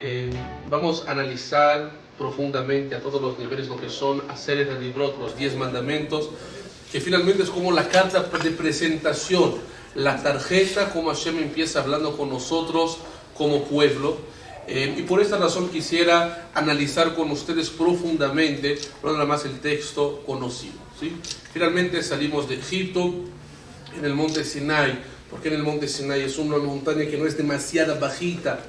Eh, Vamos a analizar profundamente a todos los niveles lo que son Aseret HaDibrot, los 10 mandamientos, que finalmente es como la carta de presentación, la tarjeta como Hashem empieza hablando con nosotros como pueblo. Y por esta razón quisiera analizar con ustedes profundamente, no nada más el texto conocido, ¿sí? Finalmente salimos de Egipto en el monte Sinai, porque en el monte Sinai es una montaña que no es demasiado bajita,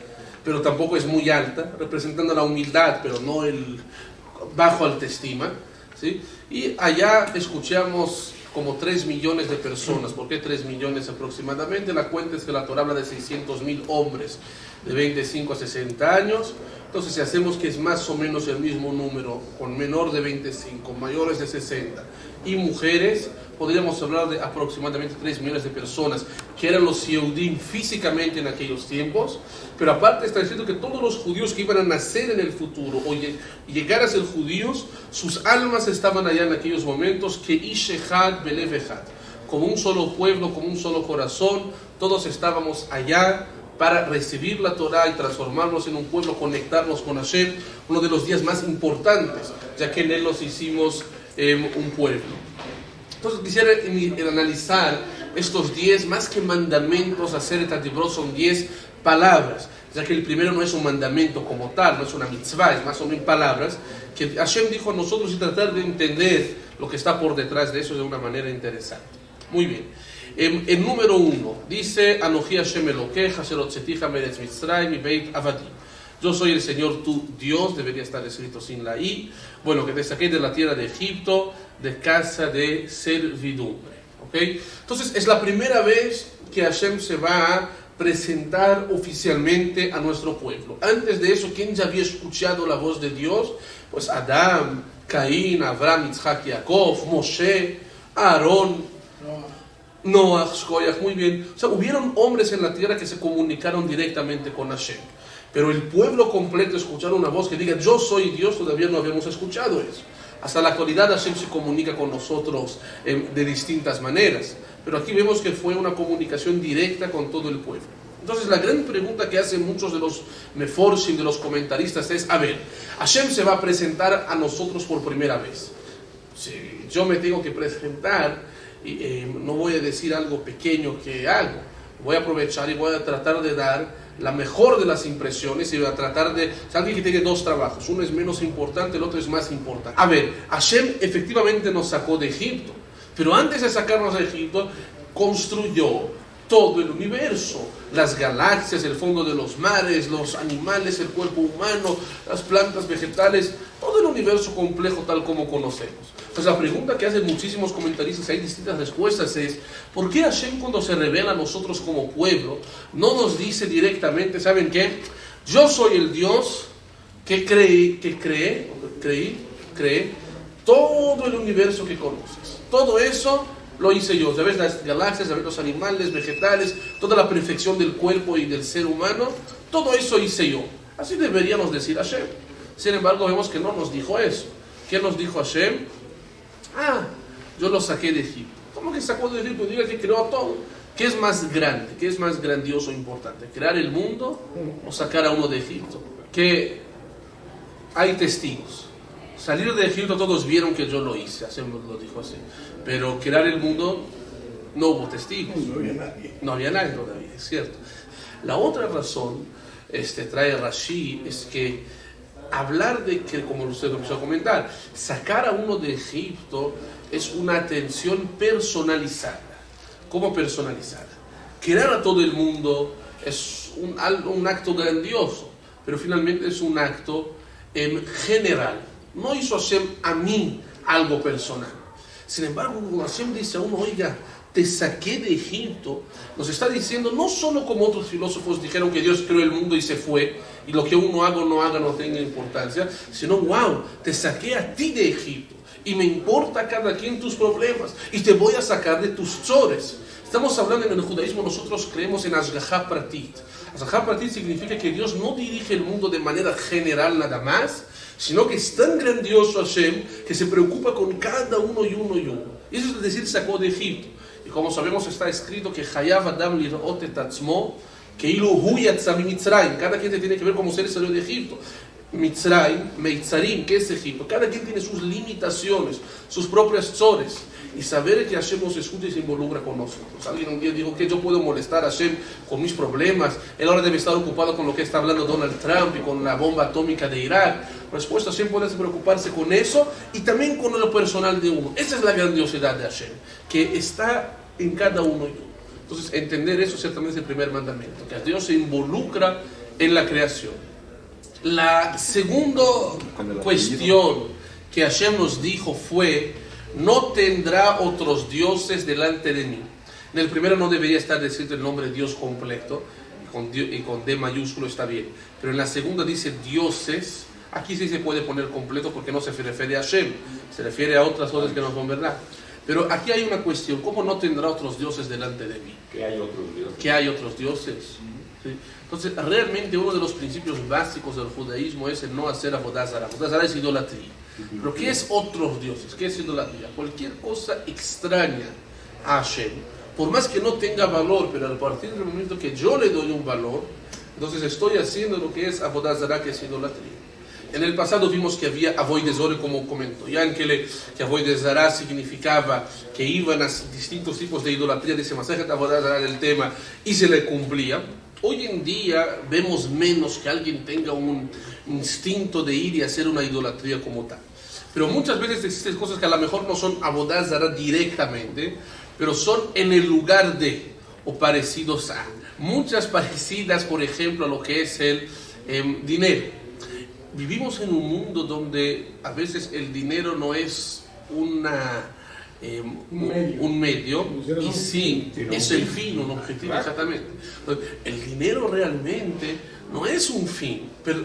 pero tampoco es muy alta, representando la humildad, pero no el bajo autoestima, ¿sí? Y allá escuchamos como 3 millones de personas. ¿Por qué 3 millones aproximadamente? La cuenta es que la Torah habla de 600,000 hombres de 25 a 60 años. Entonces, si hacemos que es más o menos el mismo número, con menor de 25, mayores de 60 y mujeres, podríamos hablar de aproximadamente 3 millones de personas, que eran los Yehudim físicamente en aquellos tiempos. Pero aparte está diciendo que todos los judíos que iban a nacer en el futuro o llegar a ser judíos, sus almas estaban allá en aquellos momentos, que Ish Echad Belev Echad, como un solo pueblo, como un solo corazón, todos estábamos allá para recibir la Torah y transformarnos en un pueblo, conectarnos con Hashem, uno de los días más importantes, ya que en él nos hicimos un pueblo. Entonces quisiera analizar estos 10, más que mandamientos, Aseret HaDibrot son 10 palabras, ya que el primero no es un mandamiento como tal, no es una mitzvah, es más o menos palabras que Hashem dijo a nosotros y tratar de entender lo que está por detrás de eso de una manera interesante. Muy bien. El número 1 dice: Anoji Hashem Elokeja, Asher hotzeticha meretz Mitzrayim mibeit avadim. Yo soy el Señor tu Dios, debería estar escrito sin la I. Bueno, que te saqué de la tierra de Egipto, de casa de servidumbre. ¿Okay? Entonces, es la primera vez que Hashem se va a presentar oficialmente a nuestro pueblo. Antes de eso, ¿quién ya había escuchado la voz de Dios? Pues Adán, Caín, Abraham, Isaac, Jacob, Moshe, Aarón, Noah, Shkoyach, muy bien. O sea, hubieron hombres en la tierra que se comunicaron directamente con Hashem. Pero el pueblo completo escuchar una voz que diga yo soy Dios, todavía no habíamos escuchado eso. Hasta la actualidad Hashem se comunica con nosotros de distintas maneras. Pero aquí vemos que fue una comunicación directa con todo el pueblo. Entonces la gran pregunta que hacen muchos de los meforshim, de los comentaristas es: a ver, Hashem se va a presentar a nosotros por primera vez. Si yo me tengo que presentar, no voy a decir algo pequeño que hago. Voy a aprovechar y voy a tratar de dar la mejor de las impresiones y voy a tratar de... Es alguien que tiene 2 trabajos, uno es menos importante, el otro es más importante. A ver, Hashem efectivamente nos sacó de Egipto, pero antes de sacarnos de Egipto, construyó todo el universo, las galaxias, el fondo de los mares, los animales, el cuerpo humano, las plantas vegetales, todo el universo complejo tal como conocemos. Entonces la pregunta que hacen muchísimos comentaristas, hay distintas respuestas, es: ¿por qué Hashem cuando se revela a nosotros como pueblo no nos dice directamente, ¿saben qué? Yo soy el Dios que cree todo el universo que conoces. Todo eso lo hice yo. ¿Sabes? Las galaxias, ¿sabes? Los animales, vegetales, toda la perfección del cuerpo y del ser humano, todo eso hice yo. Así deberíamos decir Hashem. Sin embargo, vemos que no nos dijo eso. ¿Qué nos dijo Hashem? Yo lo saqué de Egipto. ¿Cómo que sacó de Egipto? Diga que creó todo. ¿Qué es más grande? ¿Qué es más grandioso e importante? ¿Crear el mundo o sacar a uno de Egipto? Que hay testigos. Salir de Egipto todos vieron que yo lo hice, Hashem lo dijo así. Pero crear el mundo no hubo testigos. No había nadie todavía, es cierto. La otra razón, trae Rashi, es que hablar de que, como usted empezó a comentar, sacar a uno de Egipto es una atención personalizada. ¿Cómo personalizada? Crear a todo el mundo es un acto grandioso, pero finalmente es un acto general. No hizo Hashem a mí algo personal. Sin embargo, cuando Hashem dice a uno: oiga, te saqué de Egipto, nos está diciendo no solo como otros filósofos dijeron que Dios creó el mundo y se fue, y lo que uno haga o no haga no tenga importancia, sino wow, te saqué a ti de Egipto, y me importa cada quien tus problemas, y te voy a sacar de tus tzores. Estamos hablando en el judaísmo, nosotros creemos en Ashgaha Pratit. Ashgaha Pratit significa que Dios no dirige el mundo de manera general nada más, sino que es tan grandioso Hashem que se preocupa con cada uno y uno y uno. Eso es decir, sacó de Egipto. Y como sabemos está escrito que Hayav Adam lirot et atzmo, Cada quien tiene que ver cómo ser salió de Egipto. Mitzrayim, Meitzarim, ¿qué es Egipto? Cada quien tiene sus limitaciones, sus propias tzores. Y saber que Hashem nos escucha y se involucra con nosotros. Alguien un día dijo que yo puedo molestar a Hashem con mis problemas. Él ahora debe estar ocupado con lo que está hablando Donald Trump y con la bomba atómica de Irak. Respuesta, Hashem puede preocuparse con eso y también con lo personal de uno. Esa es la grandiosidad de Hashem, que está en cada uno y uno. Entonces, entender eso ciertamente es el primer mandamiento, que Dios se involucra en la creación. La segunda cuestión que Hashem nos dijo fue: no tendrá otros dioses delante de mí. En el primero no debería estar escrito el nombre de Dios completo, y con D mayúsculo está bien. Pero en la segunda dice dioses. Aquí sí se puede poner completo porque no se refiere a Hashem, se refiere a otras cosas que no son verdad. Pero aquí hay una cuestión: ¿cómo no tendrá otros dioses delante de mí? ¿Qué hay otros dioses? ¿Qué hay otros dioses? ¿Sí? Entonces, realmente uno de los principios básicos del judaísmo es el no hacer avodah zará. Avodah zará es idolatría. Pero ¿qué es otros dioses? ¿Qué es idolatría? Cualquier cosa extraña a Hashem, por más que no tenga valor, pero a partir del momento que yo le doy un valor, entonces estoy haciendo lo que es avodah zará, que es idolatría. En el pasado vimos que había avodah zará, como comentó Yankele, que avodah zará significaba que iban a distintos tipos de idolatría, dice Masejet avodah zará del tema, y se le cumplía. Hoy en día vemos menos que alguien tenga un instinto de ir y hacer una idolatría como tal. Pero muchas veces existen cosas que a lo mejor no son avodah zará directamente, pero son en el lugar de, o parecidos a. Muchas parecidas, por ejemplo, a lo que es el dinero. Vivimos en un mundo donde a veces el dinero no es un medio, y sí, es el fin, un objetivo, exactamente. El dinero realmente no es un fin, pero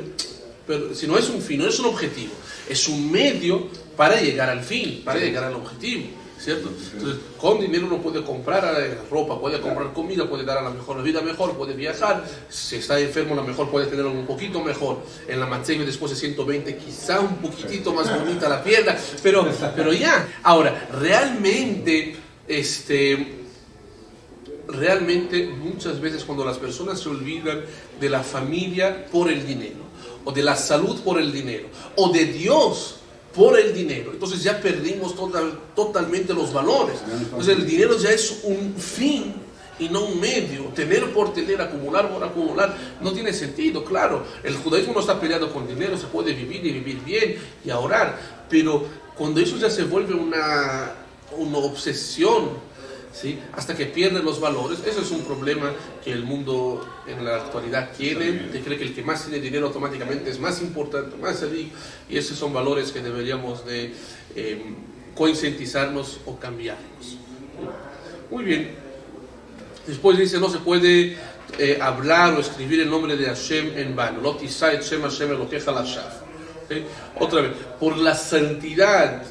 si no es un fin, no es un objetivo, es un medio para llegar al fin, para llegar al objetivo, ¿cierto? Entonces, con dinero uno puede comprar ropa, puede comprar comida, puede dar a la mejor vida mejor, puede viajar, si está enfermo a lo mejor puede tenerlo un poquito mejor, en la Matzeve después de 120 quizá un poquitito más bonita la pierna, pero ya. Ahora, realmente muchas veces cuando las personas se olvidan de la familia por el dinero, o de la salud por el dinero, o de Dios por el dinero, entonces ya perdimos totalmente los valores. Entonces el dinero ya es un fin y no un medio. Tener por tener, acumular por acumular, no tiene sentido. Claro, el judaísmo no está peleado con dinero, se puede vivir y vivir bien y ahorrar, pero cuando eso ya se vuelve una obsesión, ¿sí?, hasta que pierden los valores, eso es un problema que el mundo en la actualidad tiene, que cree que el que más tiene dinero automáticamente es más importante, más rico, y esos son valores que deberíamos de concientizarnos o cambiarnos. Muy bien. Después dice: no se puede hablar o escribir el nombre de Hashem en vano. Lo tisá et Shem Hashem Elokeja lashaf. Otra vez, por la santidad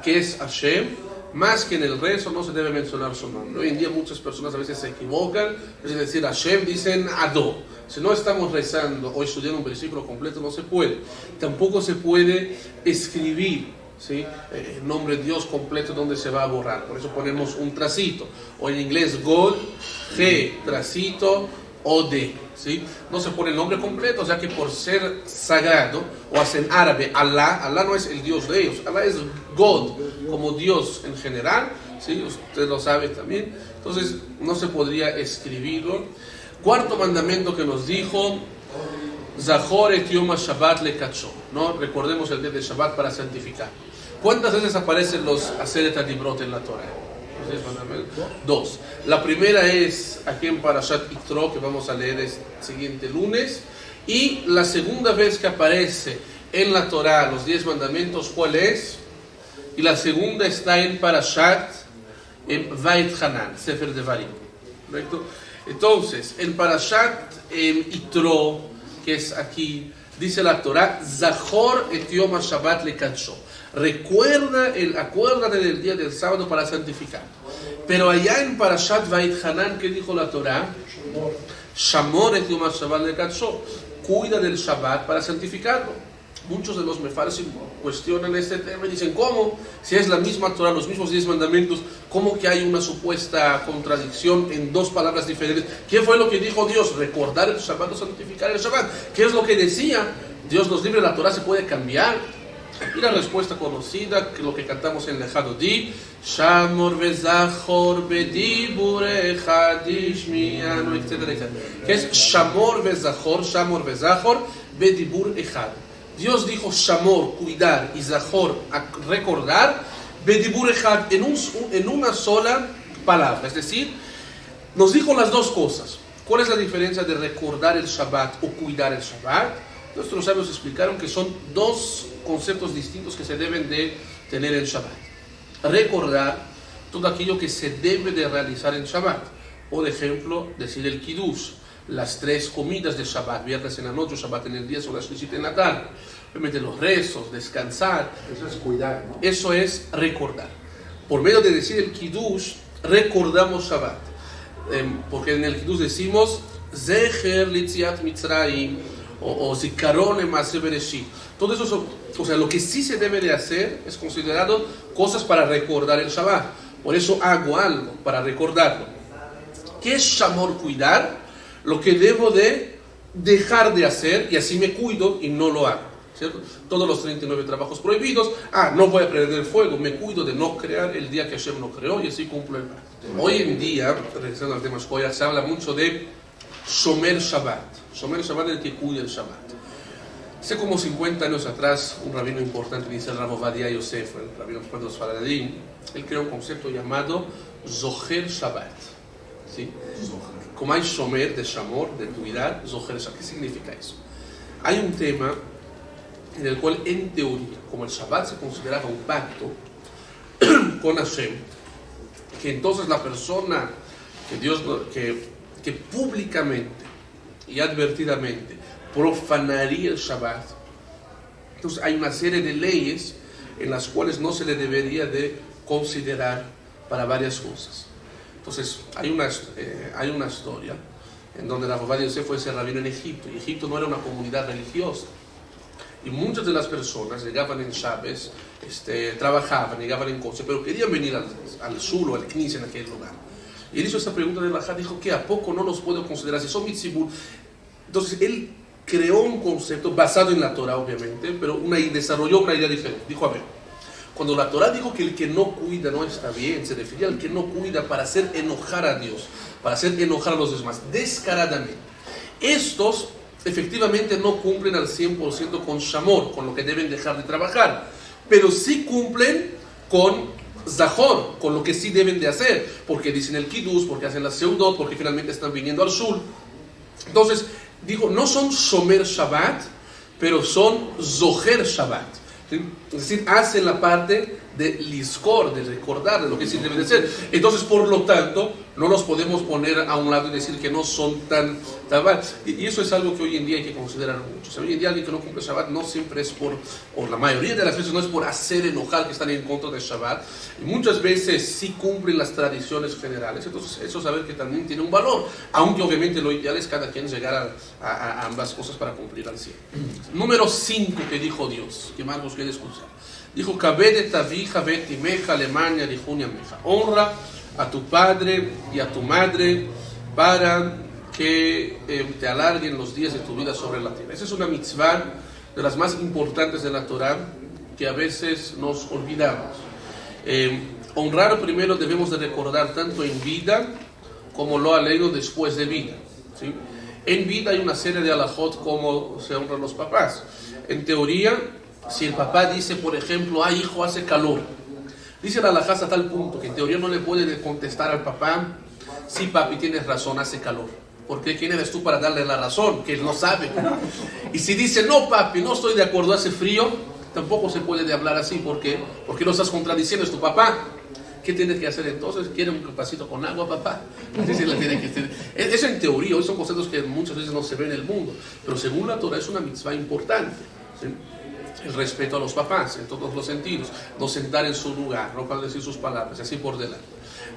que es Hashem, más que en el rezo no se debe mencionar su nombre. Hoy en día muchas personas a veces se equivocan, es decir, Hashem dicen Adó. Si no estamos rezando o estudiando un versículo completo, no se puede. Tampoco se puede escribir, ¿sí?, el nombre de Dios completo donde se va a borrar. Por eso ponemos un tracito. O en inglés God, G, tracito, O-D, ¿sí? No se pone el nombre completo, o sea que por ser sagrado, o hacen árabe, Allah no es el Dios de ellos, Allah es God, como Dios en general, ¿sí? Usted lo sabe también. Entonces no se podría escribirlo. Cuarto mandamiento que nos dijo: Zachor et Yom HaShabbat lekadsho, ¿no? Recordemos el día de Shabbat para santificar. ¿Cuántas veces aparecen los Aseret HaDibrot en la Torah? 2. La primera es aquí en Parashat Yitro, que vamos a leer el siguiente lunes, y la segunda vez que aparece en la Torah los 10 mandamientos, ¿cuál es? Y la segunda está en Parashat Vait Hanan, Sefer Devarim, ¿correcto? Entonces, en Parashat Yitro, que es aquí, dice la Torah: Zachor et Yom HaShabbat lekadsho. Acuérdate del día del sábado para santificar. Pero allá en Parashat Vait Hanan, ¿qué dijo la Torah? Shamor et Yom HaShabbat lekadsho. Cuida del Shabbat para santificarlo. Muchos de los mefarsim cuestionan este tema y dicen, ¿cómo? Si es la misma Torah, los mismos 10 mandamientos, ¿cómo que hay una supuesta contradicción en dos palabras diferentes? ¿Qué fue lo que dijo Dios? Recordar el Shabbat o santificar el Shabbat. ¿Qué es lo que decía? Dios nos libre, la Torah se puede cambiar. Y la respuesta conocida, que lo que cantamos en Lejado Di, Shamor vezachor bedibur echad ishmianu, etcétera, etcétera. Que es Shamor vezachor bedibur echad. Dios dijo Shamor, cuidar, y Zahor, recordar, bedibur echad, en una sola palabra. Es decir, nos dijo las dos cosas. ¿Cuál es la diferencia de recordar el Shabbat o cuidar el Shabbat? Nuestros sabios explicaron que son dos conceptos distintos que se deben de tener en Shabbat. Recordar todo aquello que se debe de realizar en Shabbat. Por ejemplo, decir el Kiddush, las 3 comidas de Shabbat, viernes en la noche, Shabbat en el día, son las Shlishit en la tarde. Obviamente los rezos, descansar. Eso es cuidar, ¿no? Eso es recordar. Por medio de decir el Kiddush, recordamos Shabbat. Porque en el Kiddush decimos Zecher Litziat Mitzrayim o Zikaron Lemase Bereshit. Todo eso, o sea, lo que sí se debe de hacer es considerado cosas para recordar el Shabbat. Por eso hago algo para recordarlo. ¿Qué es Shamor, cuidar? Lo que debo de dejar de hacer y así me cuido y no lo hago, ¿cierto? Todos los 39 trabajos prohibidos. No voy a prender el fuego, me cuido de no crear el día que Hashem no creó y así cumplo el pacto. Hoy en día, regresando al tema Shkoyach, se habla mucho de Shomer Shabbat. Shomer Shabbat es el que cuida el Shabbat. Hace como 50 años atrás, un rabino importante, dice el Rav Ovadia Yosef, el rabino de los Faradim, él creó un concepto llamado Zoher Shabbat. ¿Sí? Como hay Shomer, de Shamor, de cuidar, Zoher Shabbat. ¿Qué significa eso? Hay un tema en el cual, en teoría, como el Shabbat se consideraba un pacto con Hashem, que entonces la persona que públicamente y advertidamente profanaría el Shabbat, entonces hay una serie de leyes en las cuales no se le debería de considerar para varias cosas. Entonces hay una historia en donde la Rav Yosef fue ese rabino en Egipto, y Egipto no era una comunidad religiosa, y muchas de las personas llegaban en Shabbat, trabajaban, llegaban en coche, pero querían venir al sur o al Knis en aquel lugar. Y él hizo esta pregunta de Bajá, dijo que ¿a poco no los puedo considerar si son mitzibur? Entonces él creó un concepto basado en la Torah, obviamente, pero desarrolló una idea diferente. Dijo, a ver, cuando la Torah dijo que el que no cuida no está bien, se refería al que no cuida para hacer enojar a Dios, para hacer enojar a los demás, descaradamente. Estos efectivamente no cumplen al 100% con Shamor, con lo que deben dejar de trabajar, pero sí cumplen con Zahor, con lo que sí deben de hacer, porque dicen el Kiddush, porque hacen la Seudot, porque finalmente están viniendo al Shul. Entonces, dijo, no son Shomer Shabbat, pero son Zoher Shabbat. ¿Sí? Es decir, hacen la parte de Lizkor, de recordar, de lo que sí deben de ser. Entonces, por lo tanto, no los podemos poner a un lado y decir que no son tan mal. Y eso es algo que hoy en día hay que considerar mucho. O sea, hoy en día alguien que no cumple Shabbat no siempre es o la mayoría de las veces no es por hacer enojar que están en contra de Shabbat. Y muchas veces sí cumplen las tradiciones generales. Entonces, eso saber que también tiene un valor. Aunque obviamente lo ideal es cada quien llegar a ambas cosas para cumplir al 100. Número 5 que dijo Dios, que más nos quiere escuchar. Dijo, honra a tu padre y a tu madre para que te alarguen los días de tu vida sobre la tierra. Esa es una mitzvah de las más importantes de la Torah que a veces nos olvidamos. Honrar primero debemos de recordar tanto en vida como lo ha leído después de vida, ¿sí? En vida hay una serie de alajot como se honran los papás. En teoría, si el papá dice, por ejemplo, hijo, hace calor, dice la alajá a tal punto que en teoría no le puede contestar al papá, sí, papi, tienes razón, hace calor. Porque ¿quién eres tú para darle la razón? Que él no sabe. Y si dice, no, papi, no estoy de acuerdo, hace frío, tampoco se puede hablar así. ¿Por qué? Porque lo estás contradiciendo, es tu papá. ¿Qué tienes que hacer entonces? ¿Quiere un vasito con agua, papá? Así se le tiene que hacer. Eso en teoría, hoy son conceptos que muchas veces no se ven en el mundo. Pero según la Torah es una mitzvah importante, ¿sí? El respeto a los papás en todos los sentidos, no sentar en su lugar, no para decir sus palabras, así por delante.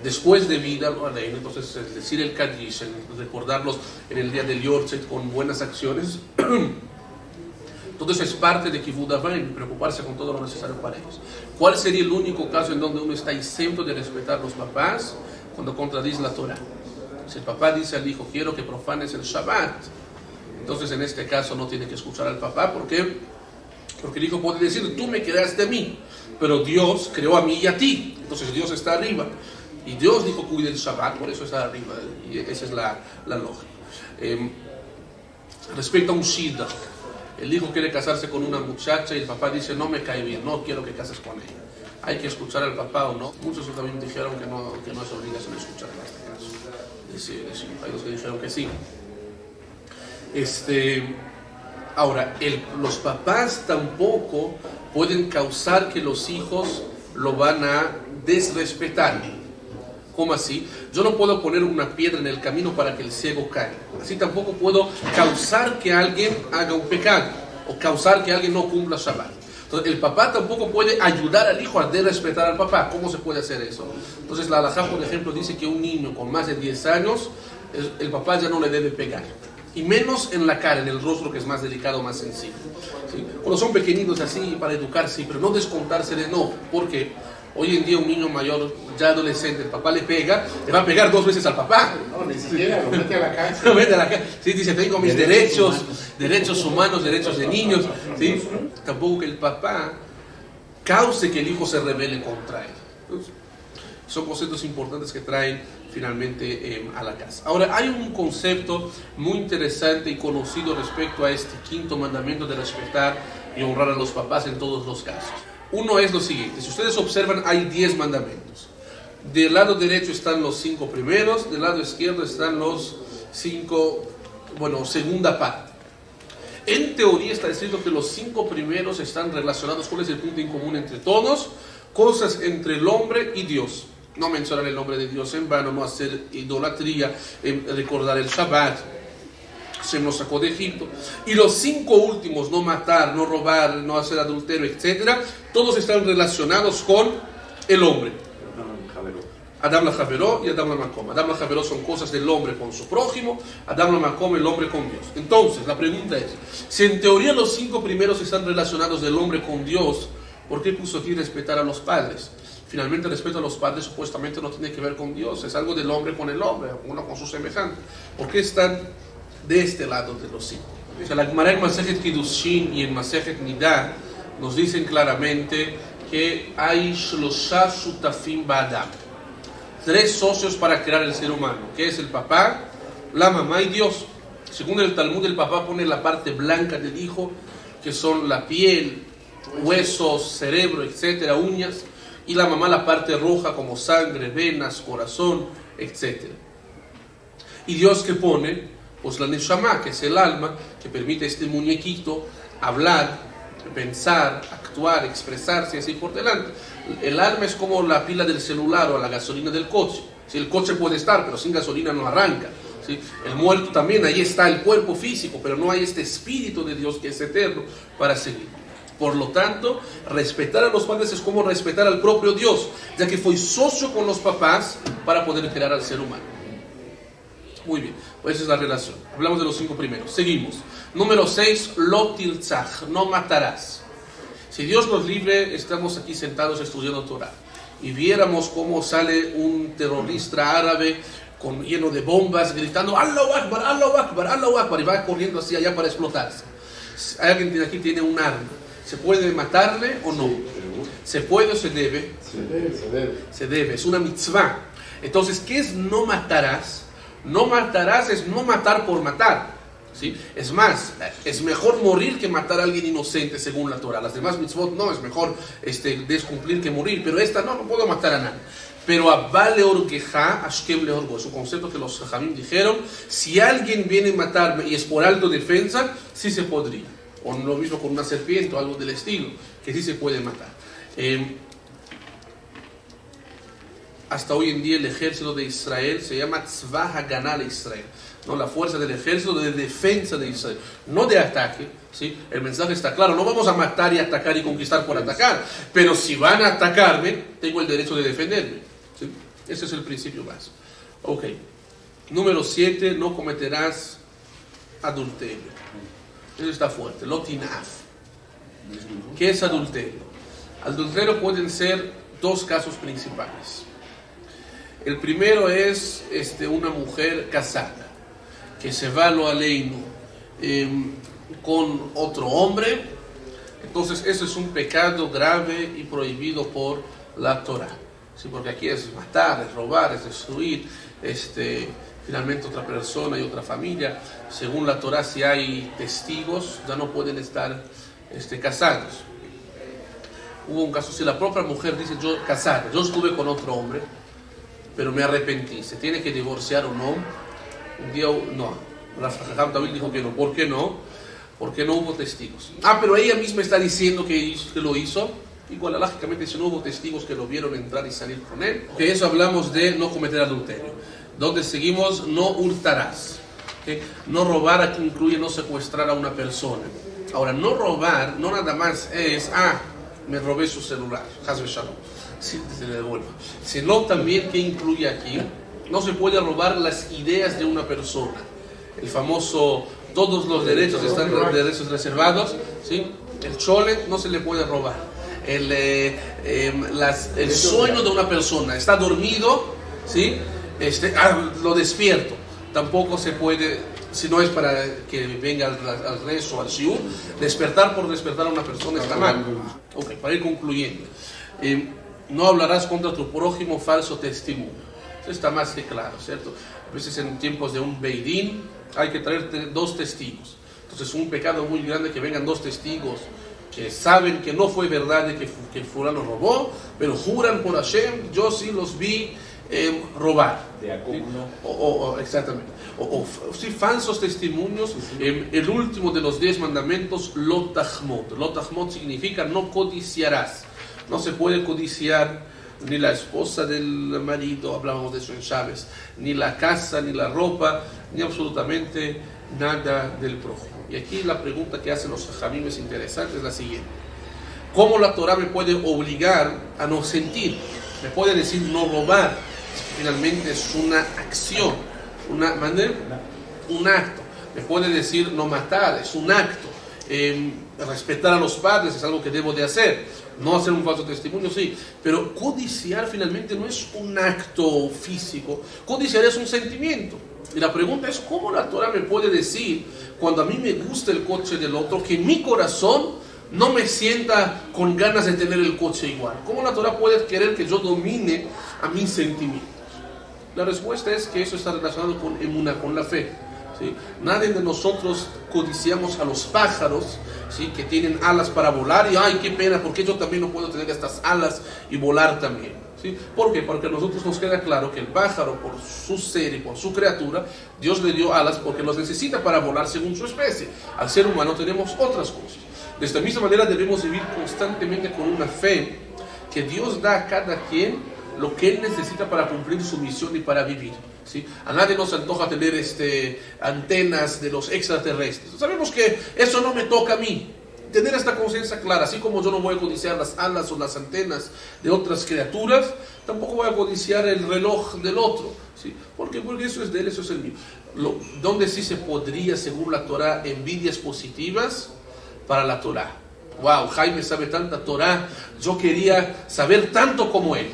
Después de vida, entonces decir el Kaddish, recordarlos en el día del Yortzeit con buenas acciones, Entonces es parte de Kibud Avayim, preocuparse con todo lo necesario para ellos. ¿Cuál sería el único caso en donde uno está exento de respetar a los papás? Cuando contradice la Torah. Si el papá dice al hijo, quiero que profanes el Shabbat, entonces en este caso no tiene que escuchar al papá. ¿Por qué? Porque el hijo puede decir, tú me creaste a mí, pero Dios creó a mí y a ti. Entonces Dios está arriba. Y Dios dijo, cuide el Shabbat, por eso está arriba. Y esa es la lógica. Respecto a un shidduch, el hijo quiere casarse con una muchacha y el papá dice, no me cae bien, no quiero que cases con ella. ¿Hay que escuchar al papá o no? Muchos también dijeron que no es obligación escuchar en este caso. Hay los que dijeron que sí. Ahora, los papás tampoco pueden causar que los hijos lo van a desrespetar. ¿Cómo así? Yo no puedo poner una piedra en el camino para que el ciego caiga. Así tampoco puedo causar que alguien haga un pecado o causar que alguien no cumpla Shabbat. Entonces, el papá tampoco puede ayudar al hijo a desrespetar al papá. ¿Cómo se puede hacer eso? Entonces, la halajá, por ejemplo, dice que un niño con más de 10 años, el papá ya no le debe pegar. Y menos en la cara, en el rostro, que es más delicado, más sensible. ¿Sí? Cuando son pequeñitos así, para educarse, pero no descontarse de no. Porque hoy en día un niño mayor, ya adolescente, el papá le pega, le va a pegar 2 veces al papá. No, ni siquiera, lo mete a la cárcel. Lo mete a la cárcel. Sí, dice, tengo mis derechos humanos, derechos de niños. ¿Sí? Tampoco que el papá cause que el hijo se rebele contra él. Entonces, son conceptos importantes que traen finalmente a la casa. Ahora, hay un concepto muy interesante y conocido respecto a este quinto mandamiento de respetar y honrar a los papás en todos los casos. Uno es lo siguiente: si ustedes observan, hay 10 mandamientos. Del lado derecho están los 5 primeros, del lado izquierdo están los 5, segunda parte. En teoría está escrito que los 5 primeros están relacionados. ¿Cuál es el punto en común entre todos? Cosas entre el hombre y Dios. No mencionar el nombre de Dios en vano, no hacer idolatría, recordar el Shabbat, se nos sacó de Egipto. Y los 5 últimos, no matar, no robar, no hacer adulterio, etc., todos están relacionados con el hombre. Adam la Javeró y Adam la Makom. Adam la Javeró son cosas del hombre con su prójimo, Adam la Makom el hombre con Dios. Entonces, la pregunta es, si en teoría los 5 primeros están relacionados del hombre con Dios, ¿por qué puso aquí respetar a los padres? Finalmente, el respeto a los padres supuestamente no tiene que ver con Dios, es algo del hombre con el hombre, uno con su semejante. ¿Por qué están de este lado de los 5? O sea, la Gemara en Masejet Kiddushin y en Masejet Nidá nos dicen claramente que hay Shlosha Shutafim Ba'adam, 3 socios para crear el ser humano, que es el papá, la mamá y Dios. Según el Talmud, el papá pone la parte blanca del hijo, que son la piel, huesos, cerebro, etcétera, uñas, y la mamá la parte roja como sangre, venas, corazón, etcétera. Y Dios que pone, pues la Neshama, que es el alma, que permite a este muñequito hablar, pensar, actuar, expresarse, así por delante. El alma es como la pila del celular o la gasolina del coche. Si el coche puede estar, pero sin gasolina no arranca. ¿Sí? El muerto también, ahí está el cuerpo físico, pero no hay este espíritu de Dios que es eterno para seguir. Por lo tanto, respetar a los padres es como respetar al propio Dios, ya que fue socio con los papás para poder crear al ser humano. Muy bien, pues esa es la relación. Hablamos de los 5 primeros. Seguimos. Número 6, lo tirtzach, no matarás. Si Dios nos libre, estamos aquí sentados estudiando Torah y viéramos cómo sale un terrorista árabe lleno de bombas, gritando Allahu Akbar, Allahu Akbar, Allahu Akbar, y va corriendo hacia allá para explotarse. Alguien aquí tiene un arma. ¿Se puede matarle o no? ¿Se puede o se debe? Se debe, es una mitzvah. Entonces, ¿qué es no matarás? No matarás es no matar por matar. ¿Sí? Es más, es mejor morir que matar a alguien inocente según la Torah. Las demás mitzvot no, es mejor descumplir que morir. Pero esta no puedo matar a nadie. Pero Abba leorgeja, Ashkem leorgo, es un concepto que los Jajamim dijeron: si alguien viene a matarme y es por autodefensa, sí se podría. O lo mismo con una serpiente o algo del estilo, que sí se puede matar. Hasta hoy en día el ejército de Israel se llama Tzvah Haganah Israel, ¿no? La fuerza del ejército de defensa de Israel, no de ataque. ¿Sí? El mensaje está claro: no vamos a matar y atacar y conquistar por atacar, pero si van a atacarme, tengo el derecho de defenderme. ¿Sí? Ese es el principio básico. Ok. Número 7, no cometerás adulterio. Eso está fuerte. Lo tinaf. ¿Qué es adulterio? Adulterio pueden ser dos casos principales. El primero es una mujer casada que se va a lo aleino con otro hombre. Entonces eso es un pecado grave y prohibido por la Torah. Sí, porque aquí es matar, es robar, es destruir finalmente otra persona y otra familia. Según la Torah, si hay testigos, ya no pueden estar casados. Hubo un caso, si la propia mujer dice, yo estuve con otro hombre, pero me arrepentí, ¿se tiene que divorciar o no? Un día, no. Rafa David dijo que no. ¿Por qué no? Porque no hubo testigos. Pero ella misma está diciendo que lo hizo. Igual, lógicamente, si no hubo testigos que lo vieron entrar y salir con él. De eso hablamos de no cometer adulterio. Donde seguimos, no hurtarás. ¿Okay? No robar aquí incluye no secuestrar a una persona. Ahora, no robar, no nada más es, me robé su celular, hazme shalom, sí, se le devuelvo. Sino también, ¿qué incluye aquí? No se puede robar las ideas de una persona. El famoso, todos los derechos están derechos reservados, ¿sí? El chole no se le puede robar. El sueño de una persona, está dormido, ¿sí? Lo despierto. Tampoco se puede, si no es para que venga al rezo, al shiur, despertar por despertar a una persona está mal. Ok, para ir concluyendo. No hablarás contra tu prójimo falso testimonio. Eso está más que claro, ¿cierto? A veces en tiempos de un beidín hay que traer dos testigos. Entonces es un pecado muy grande que vengan dos testigos que saben que no fue verdad de que fulano robó, pero juran por Hashem, yo sí los vi robar. De acúmulo. Exactamente. Sí, falsos testimonios. El último de los 10 mandamientos, lo tahmot. Lo tahmot significa no codiciarás. No se puede codiciar ni la esposa del marido, hablábamos de eso en Chávez, ni la casa, ni la ropa, ni absolutamente nada del prójimo. Y aquí la pregunta que hacen los jajamim es interesante, es la siguiente. ¿Cómo la Torah me puede obligar a no sentir? Me puede decir no robar. Finalmente es una acción, un acto. Me puede decir no matar, es un acto. Respetar a los padres es algo que debo de hacer. No hacer un falso testimonio, sí. Pero codiciar finalmente no es un acto físico. Codiciar es un sentimiento. Y la pregunta es, ¿cómo la Torah me puede decir, cuando a mí me gusta el coche del otro, que mi corazón no me sienta con ganas de tener el coche igual? ¿Cómo la Torah puede querer que yo domine a mis sentimientos? La respuesta es que eso está relacionado con emuná, con la fe. ¿Sí? Nadie de nosotros codiciamos a los pájaros, ¿sí? Que tienen alas para volar y ¡ay, qué pena! ¿Por qué yo también no puedo tener estas alas y volar también? ¿Sí? ¿Por qué? Porque a nosotros nos queda claro que el pájaro, por su ser y por su criatura, Dios le dio alas porque los necesita para volar según su especie. Al ser humano tenemos otras cosas. De esta misma manera debemos vivir constantemente con una fe que Dios da a cada quien lo que él necesita para cumplir su misión y para vivir. ¿Sí? A nadie nos antoja tener antenas de los extraterrestres. Sabemos que eso no me toca a mí. Tener esta conciencia clara, así como yo no voy a codiciar las alas o las antenas de otras criaturas, tampoco voy a codiciar el reloj del otro. ¿Sí? Porque eso es de él, eso es el mío. Donde sí se podría, según la Torah, envidias positivas para la Torah. Wow, Jaime sabe tanta Torah, yo quería saber tanto como él.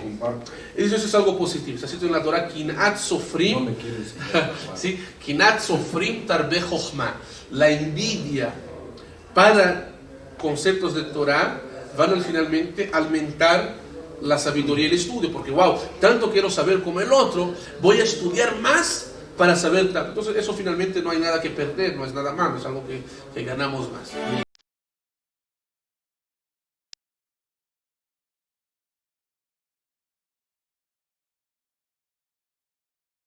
Eso es algo positivo. Está escrito en la Torah, Kinat Sofrim, ¿sí? Kinat Sofrim Tarbe Jochma. La envidia para conceptos de Torah van a finalmente aumentar la sabiduría y el estudio, porque wow, tanto quiero saber como el otro, voy a estudiar más para saber tanto. Entonces eso finalmente no hay nada que perder, no es nada malo, es algo que ganamos más.